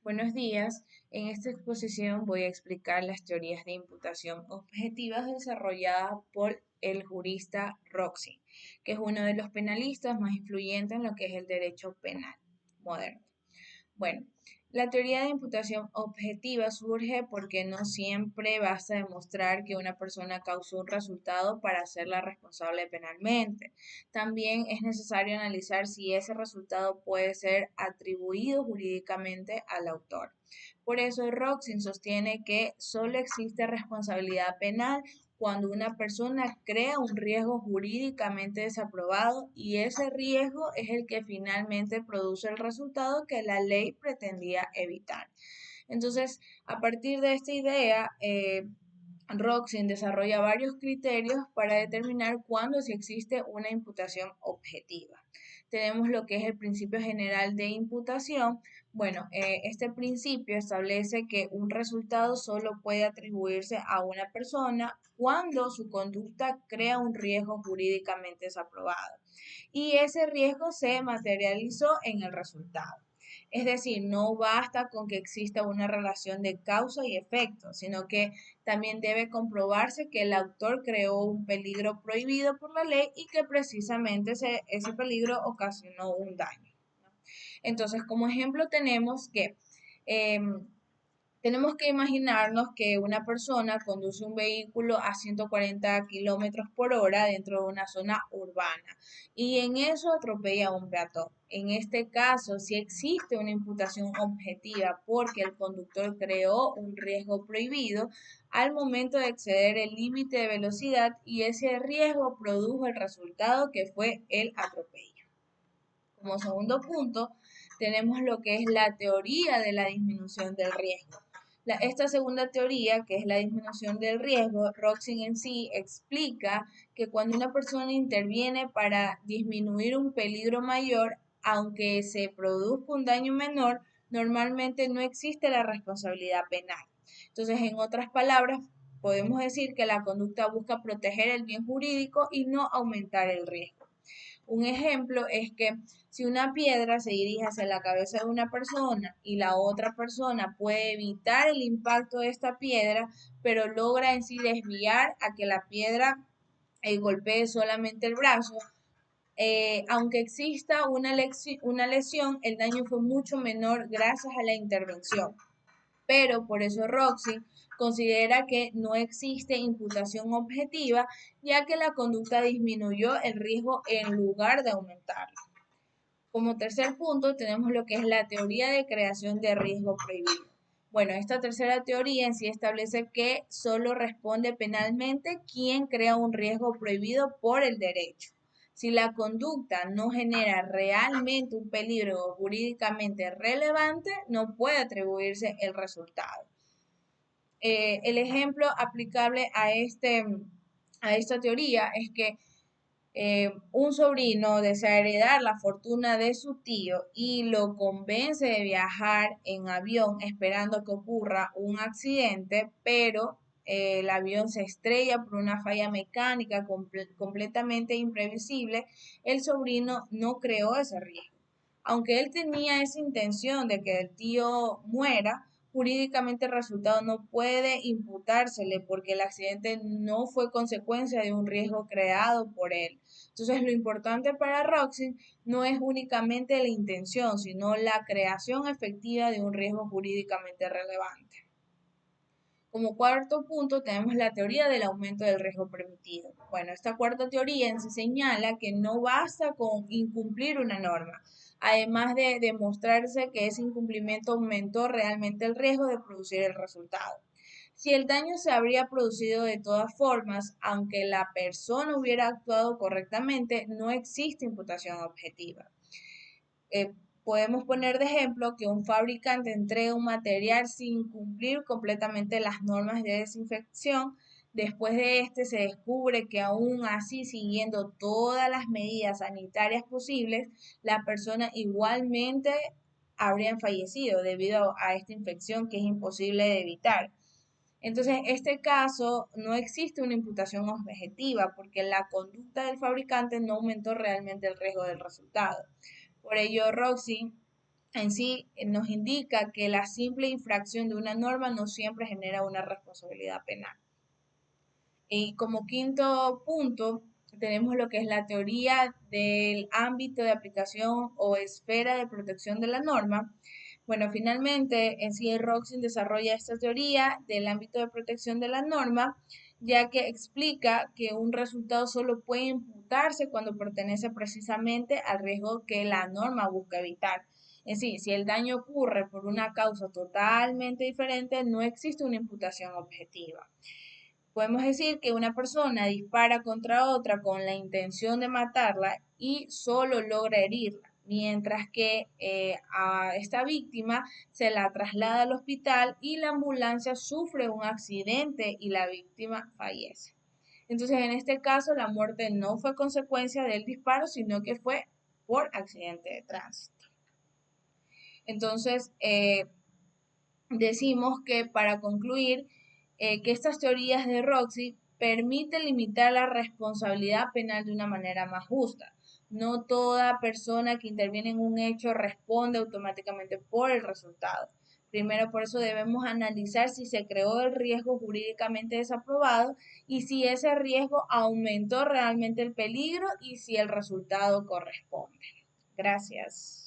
Buenos días. En esta exposición voy a explicar las teorías de imputación objetivas desarrolladas por el jurista Roxy, que es uno de los penalistas más influyentes en lo que es el derecho penal moderno. Bueno, la teoría de imputación objetiva surge porque no siempre basta demostrar que una persona causó un resultado para hacerla responsable penalmente. También es necesario analizar si ese resultado puede ser atribuido jurídicamente al autor. Por eso Roxin sostiene que solo existe responsabilidad penal cuando una persona crea un riesgo jurídicamente desaprobado y ese riesgo es el que finalmente produce el resultado que la ley pretendía evitar. Entonces, a partir de esta idea, Roxin desarrolla varios criterios para determinar cuándo si existe una imputación objetiva. Tenemos lo que es el principio general de imputación. Bueno, este principio establece que un resultado solo puede atribuirse a una persona cuando su conducta crea un riesgo jurídicamente desaprobado y ese riesgo se materializó en el resultado. Es decir, no basta con que exista una relación de causa y efecto, sino que también debe comprobarse que el autor creó un peligro prohibido por la ley y que precisamente ese peligro ocasionó un daño. Entonces, como ejemplo eh, tenemos que imaginarnos que una persona conduce un vehículo a 140 kilómetros por hora dentro de una zona urbana y en eso atropella a un peatón. En este caso, sí existe una imputación objetiva porque el conductor creó un riesgo prohibido al momento de exceder el límite de velocidad y ese riesgo produjo el resultado que fue el atropello. Como segundo punto, tenemos lo que es la teoría de la disminución del riesgo. Esta segunda teoría, que es la disminución del riesgo, Roxin en sí explica que cuando una persona interviene para disminuir un peligro mayor, aunque se produzca un daño menor, normalmente no existe la responsabilidad penal. Entonces, en otras palabras, podemos decir que la conducta busca proteger el bien jurídico y no aumentar el riesgo. Un ejemplo es que si una piedra se dirige hacia la cabeza de una persona y la otra persona puede evitar el impacto de esta piedra, pero logra en sí desviar a que la piedra golpee solamente el brazo, aunque exista una lesión, el daño fue mucho menor gracias a la intervención, pero por eso Roxy considera que no existe imputación objetiva, ya que la conducta disminuyó el riesgo en lugar de aumentarlo. Como tercer punto, tenemos lo que es la teoría de creación de riesgo prohibido. Bueno, esta tercera teoría en sí establece que solo responde penalmente quien crea un riesgo prohibido por el derecho. Si la conducta no genera realmente un peligro jurídicamente relevante, no puede atribuirse el resultado. El ejemplo aplicable a esta teoría es que un sobrino desea heredar la fortuna de su tío y lo convence de viajar en avión esperando que ocurra un accidente, pero el avión se estrella por una falla mecánica completamente imprevisible. El sobrino no creó ese riesgo. Aunque él tenía esa intención de que el tío muera, jurídicamente el resultado no puede imputársele porque el accidente no fue consecuencia de un riesgo creado por él. Entonces, lo importante para Roxy no es únicamente la intención, sino la creación efectiva de un riesgo jurídicamente relevante. Como cuarto punto tenemos la teoría del aumento del riesgo permitido. Bueno, esta cuarta teoría en sí señala que no basta con incumplir una norma, además de demostrarse que ese incumplimiento aumentó realmente el riesgo de producir el resultado. Si el daño se habría producido de todas formas, aunque la persona hubiera actuado correctamente, no existe imputación objetiva. Eh, Podemos poner de ejemplo que un fabricante entrega un material sin cumplir completamente las normas de desinfección. Después de este se descubre que aún así, siguiendo todas las medidas sanitarias posibles, la persona igualmente habrían fallecido debido a esta infección que es imposible de evitar. Entonces, en este caso no existe una imputación objetiva porque la conducta del fabricante no aumentó realmente el riesgo del resultado. Por ello, Roxy en sí nos indica que la simple infracción de una norma no siempre genera una responsabilidad penal. Y como quinto punto, tenemos lo que es la teoría del ámbito de aplicación o esfera de protección de la norma. Bueno, finalmente, en sí, Roxin desarrolla esta teoría del ámbito de protección de la norma, ya que explica que un resultado solo puede imputarse cuando pertenece precisamente al riesgo que la norma busca evitar. En sí, si el daño ocurre por una causa totalmente diferente, no existe una imputación objetiva. Podemos decir que una persona dispara contra otra con la intención de matarla y solo logra herirla, mientras que a esta víctima se la traslada al hospital y la ambulancia sufre un accidente y la víctima fallece. Entonces, en este caso, la muerte no fue consecuencia del disparo, sino que fue por accidente de tránsito. Entonces, decimos que para concluir, que estas teorías de Roxy permiten limitar la responsabilidad penal de una manera más justa. No toda persona que interviene en un hecho responde automáticamente por el resultado. Primero, por eso debemos analizar si se creó el riesgo jurídicamente desaprobado y si ese riesgo aumentó realmente el peligro y si el resultado corresponde. Gracias.